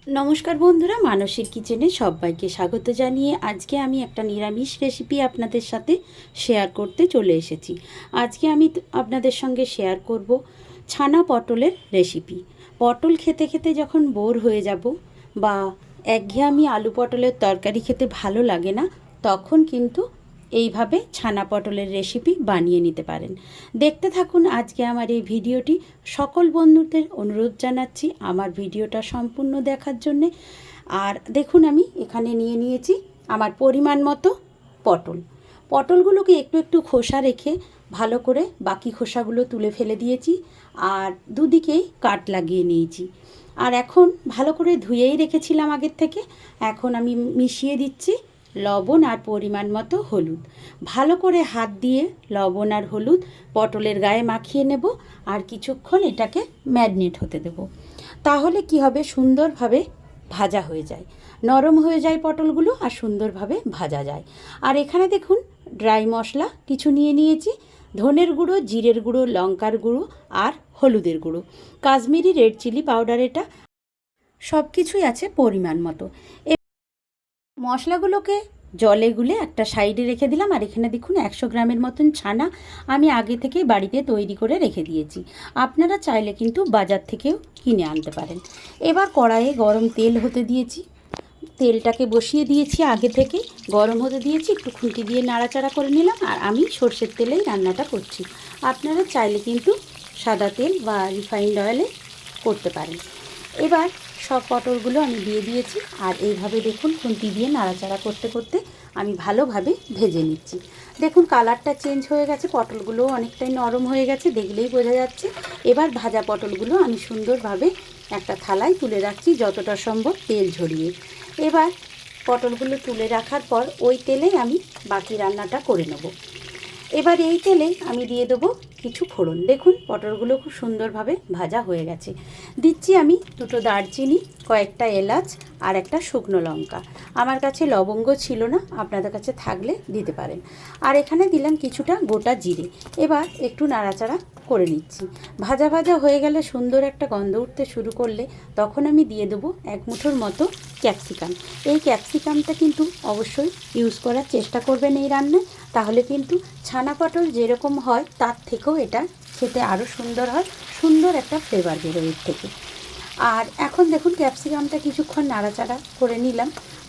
নমস্কার বন্ধুরা, মানসীর কিচেনে সবাইকে স্বাগত জানিয়ে আজকে আমি একটা নিরামিষ রেসিপি আপনাদের সাথে শেয়ার করতে চলে এসেছি। আজকে আমি আপনাদের সঙ্গে শেয়ার করব ছানা পটলের রেসিপি। পটল খেতে খেতে যখন বোর হয়ে যাব বা একঘেয়েমি আলু পটলের তরকারি খেতে ভালো লাগে না, তখন কিন্তু এইভাবে ছানা পটলের রেসিপি বানিয়ে নিতে পারেন। দেখতে থাকুন আজকে আমার এই ভিডিওটি। সকল বন্ধুদের অনুরোধ জানাচ্ছি আমার ভিডিওটা সম্পূর্ণ দেখার জন্যে। আর দেখুন, আমি এখানে নিয়ে নিয়েছি আমার পরিমাণ মতো পটল। পটলগুলোকে একটু একটু খোসা রেখে ভালো করে বাকি খোসাগুলো তুলে ফেলে দিয়েছি, আর দুদিকেই কাট লাগিয়ে নিয়েছি। আর এখন ভালো করে ধুয়েই রেখেছিলাম আগের থেকে। এখন আমি মিশিয়ে দিচ্ছি লবণ আর পরিমাণ মতো হলুদ। ভালো করে হাত দিয়ে লবণ আর হলুদ পটলের গায়ে মাখিয়ে নেব, আর কিছুক্ষণ এটাকে ম্যারিনেট হতে দেব। তাহলে কি হবে, সুন্দরভাবে ভাজা হয়ে যায়, নরম হয়ে যায় পটলগুলো, আর সুন্দরভাবে ভাজা যায়। আর এখানে দেখুন, ড্রাই মশলা কিছু নিয়ে নিয়েছি। ধনের গুঁড়ো, জিরের গুঁড়ো, লঙ্কার গুঁড়ো আর হলুদের গুঁড়ো, কাশ্মীরি রেড চিলি পাউডার, এটা সব কিছুই আছে পরিমাণ মতো। মশলাগুলোকে জলে গুলে একটা সাইডে রেখে দিলাম। আর এখানে দেখুন 100 গ্রামের মতন ছানা আমি আগে থেকেই বাড়িতে তৈরি করে রেখে দিয়েছি। আপনারা চাইলে কিন্তু বাজার থেকেও কিনে আনতে পারেন। এবার কড়াইয়ে গরম তেল হতে দিয়েছি। তেলটাকে বসিয়ে দিয়েছি, আগে থেকে গরম হতে দিয়েছি, একটু খুন্তি দিয়ে নাড়াচাড়া করে নিলাম। আর আমি সর্ষের তেলেই রান্নাটা করছি। আপনারা চাইলে কিন্তু সাদা তেল বা রিফাইন্ড অয়েলে করতে পারেন। এবার সব পটলগুলো আমি দিয়ে দিয়েছি, আর এইভাবে দেখুন খুন্তি দিয়ে নাড়াচাড়া করতে করতে আমি ভালোভাবে ভেজে নিচ্ছি। দেখুন কালারটা চেঞ্জ হয়ে গেছে, পটলগুলোও অনেকটাই নরম হয়ে গেছে, দেখলেই বোঝা যাচ্ছে। এবার ভাজা পটলগুলো আমি সুন্দরভাবে একটা থালায় তুলে রাখছি, যতটা সম্ভব তেল ঝরিয়ে। এবার পটলগুলো তুলে রাখার পর ওই তেলেই আমি বাকি রান্নাটা করে নেব। এবার এই তেলে আমি দিয়ে দেবো কিছু ফোড়ন। দেখুন পটলগুলো খুব সুন্দরভাবে ভাজা হয়ে গেছে। দিচ্ছি আমি দুটো দারচিনি, কয়েকটা এলাচ আর একটা শুকনো লঙ্কা। আমার কাছে লবঙ্গ ছিল না, আপনাদের কাছে থাকলে দিতে পারেন। আর এখানে দিলাম কিছুটা গোটা জিরে। এবার একটু নাড়াচাড়া করে নিচ্ছি। ভাজা ভাজা হয়ে গেলে, সুন্দর একটা গন্ধ উঠতে শুরু করলে, তখন আমি দিয়ে দেবো এক মুঠোর মতো ক্যাপসিকাম। এই ক্যাপসিকামটা কিন্তু অবশ্যই ইউজ করার চেষ্টা করবেন এই রান্নায়, তাহলে কিন্তু ছানা পটল যেরকম হয় তার থেকেও এটা খেতে আরও সুন্দর হয়, সুন্দর একটা ফ্লেভার বেরোয় এর থেকে। আর এখন দেখুন ক্যাপসিকামটা কিছুক্ষণ নাড়াচাড়া করে নিলাম,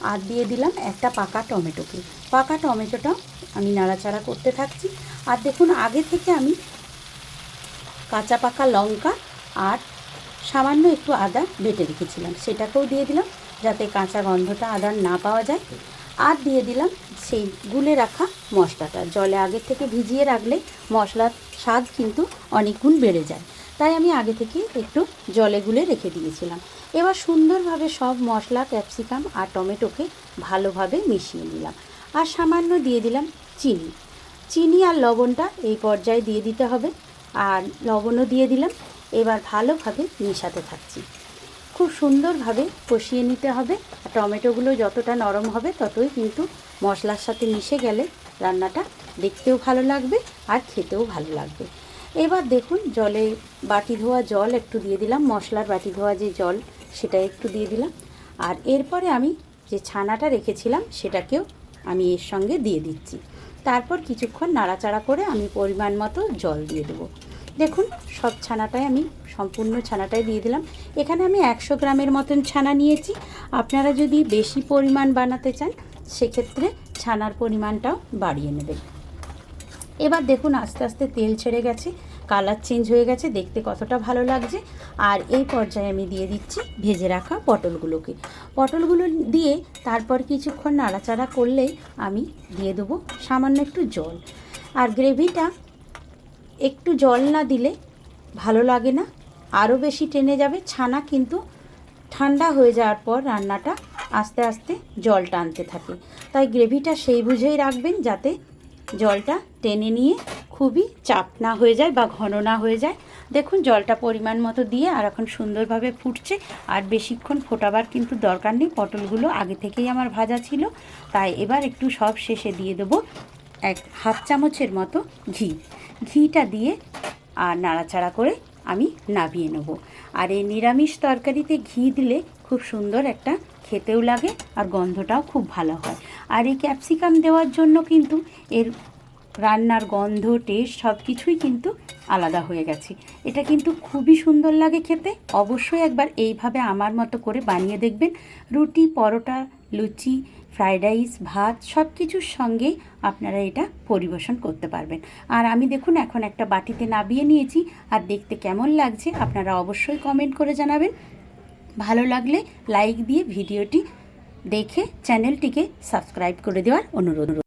আর দিয়ে দিলাম একটা পাকা টমেটোকে। পাকা টমেটোটাও আমি নাড়াচাড়া করতে থাকছি। আর দেখুন আগে থেকে আমি কাঁচা পাকা লঙ্কা আর সামান্য একটু আদা বেটে রেখেছিলাম, সেটাকেও দিয়ে দিলাম, যাতে কাঁচা গন্ধটা আদার না পাওয়া যায়। আর দিয়ে দিলাম সেই গুলে রাখা মশলাটা। জলে আগে থেকে ভিজিয়ে রাখলে মশলার স্বাদ কিন্তু অনেক গুণ বেড়ে যায়, তাই আমি আগে থেকে একটু জলে গুলে রেখে দিয়েছিলাম। এবার সুন্দরভাবে সব মশলা, ক্যাপসিকাম আর টমেটোকে ভালোভাবে মিশিয়ে নিলাম। আর সামান্য দিয়ে দিলাম চিনি। চিনি আর লবণটা এই পর্যায়ে দিয়ে দিতে হবে, আর লবণও দিয়ে দিলাম। এবার ভালোভাবে মেশাতে থাকছি, খুব সুন্দরভাবে কষিয়ে নিতে হবে। আর টমেটোগুলো যতটা নরম হবে ততই কিন্তু মশলার সাথে মিশে গেলে রান্নাটা দেখতেও ভালো লাগবে আর খেতেও ভালো লাগবে। এবার দেখুন জলে বাটি ধোয়া জল একটু দিয়ে দিলাম, মশলার বাটি ধোয়া যে জল সেটা একটু দিয়ে দিলাম। আর এরপরে আমি যে ছানাটা রেখেছিলাম সেটাকেও আমি এর সঙ্গে দিয়ে দিচ্ছি। তারপর কিছুক্ষণ নাড়াচাড়া করে আমি পরিমাণ মতো জল দিয়ে দেবো। দেখুন সব ছানাটাই আমি সম্পূর্ণ ছানাটাই দিয়ে দিলাম। এখানে আমি 100 গ্রামের মতন ছানা নিয়েছি। আপনারা যদি বেশি পরিমাণ বানাতে চান সেক্ষেত্রে ছানার পরিমাণটাও বাড়িয়ে নেবেন। এবার দেখুন আস্তে আস্তে তেল ছেড়ে গেছে, কালার চেঞ্জ হয়ে গেছে, দেখতে কতটা ভালো লাগছে। আর এই পর্যায়ে আমি দিয়ে দিচ্ছি ভেজে রাখা পটলগুলোকে। পটলগুলো দিয়ে তারপর কিছুক্ষণ নাড়াচাড়া করলেই আমি দিয়ে দেবো সামান্য একটু জল। আর গ্রেভিটা একটু জল না দিলে ভালো লাগে না, আরও বেশি টেনে যাবে। ছানা কিন্তু ঠান্ডা হয়ে যাওয়ার পর রান্নাটা আস্তে আস্তে জল টানতে থাকে, তাই গ্রেভিটা সেই বুঝেই রাখবেন যাতে জলটা টেনে নিয়ে খুবই চাপ না হয়ে যায় বা ঘন না হয়ে যায়। দেখুন জলটা পরিমাণ মতো দিয়ে আর এখন সুন্দরভাবে ফুটছে। আর বেশিক্ষণ ফোটাবার কিন্তু দরকার নেই, পটলগুলো আগে থেকেই আমার ভাজা ছিল। তাই এবার একটু সব শেষে দিয়ে দেবো এক হাফ চামচের মতো ঘি। ঘিটা দিয়ে আর নাড়াচাড়া করে আমি নামিয়ে নেব। আর এই নিরামিষ তরকারিতে ঘি দিলে খুব খুব সুন্দর একটা খেতেও লাগে আর গন্ধটাও খুব ভালো হয়। আর এই ক্যাপসিকাম দেওয়ার জন্য কিন্তু এর রান্নার গন্ধ, টেস্ট সব কিছুই কিন্তু আলাদা হয়ে গেছে। এটা কিন্তু খুবই সুন্দর লাগে খেতে। অবশ্যই একবার এইভাবে আমার মতো করে বানিয়ে দেখবেন। রুটি, পরোটা, লুচি, ফ্রাইড রাইস, ভাত সব কিছুর সঙ্গেই আপনারা এটা পরিবেশন করতে পারবেন। আর আমি দেখুন এখন একটা বাটিতে নামিয়ে নিয়েছি, আর দেখতে কেমন লাগছে আপনারা অবশ্যই কমেন্ট করে জানাবেন। ভালো লাগলে লাইক দিয়ে ভিডিওটি দেখে চ্যানেলটিকে সাবস্ক্রাইব করে দেওয়ার অনুরোধ।